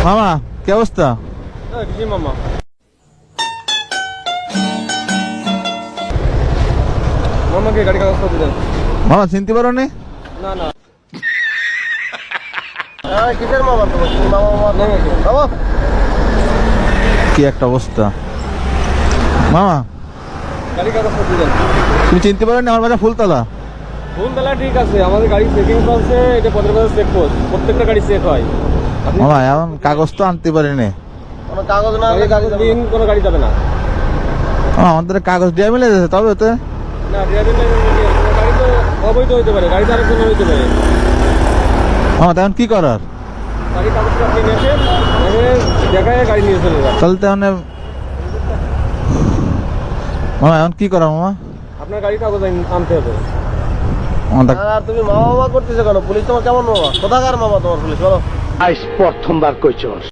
মামা কি অবস্থা? মামা মামাকে গাড়ি কাগজ করতে দেন। মামা চিনতে পারো নি? না না কিসের মামা তোমার? মামা বাবা কি একটা অবস্থা মামা, গাড়ি কাগজ করতে দেন। তুমি চিনতে পারো নি? আমার বাসা ফুলতলা। ভুলবেলা ঠিক আছে, আমাদের গাড়ি চেকিং চলছে, এটা পদের পদের চেক পোস্ট, প্রত্যেকটা গাড়ি চেক হয়। আপনি মামা এমন কাগজ তো আনতে পারিনি। কোনো কাগজ না গাড়ি কাগজ দিন, কোনো গাড়ি যাবে না। আমাদের কাগজ দিয়ে মিলে যাচ্ছে তবে তো। না ড্রাইভিং লাইসেন্স গাড়ি তো অবৈধ হইতে পারে, গাড়ি তো আরেকজন হইতে পারে। মামা তেমন কি করার? গাড়ি কাগজটা আপনি নিয়েছেন, দেখায় গাড়ি নিয়ে চলে যান। তাহলে তেমন মামা এখন কি করা মামা? আপনার গাড়ি কাগজ আনতে হবে। আর তুমি মামা করতেছো কেন? পুলিশ তোমার কেমন মামা? কোথাকার মামা তোমার পুলিশ বলো? আজ প্রথমবার কইছস।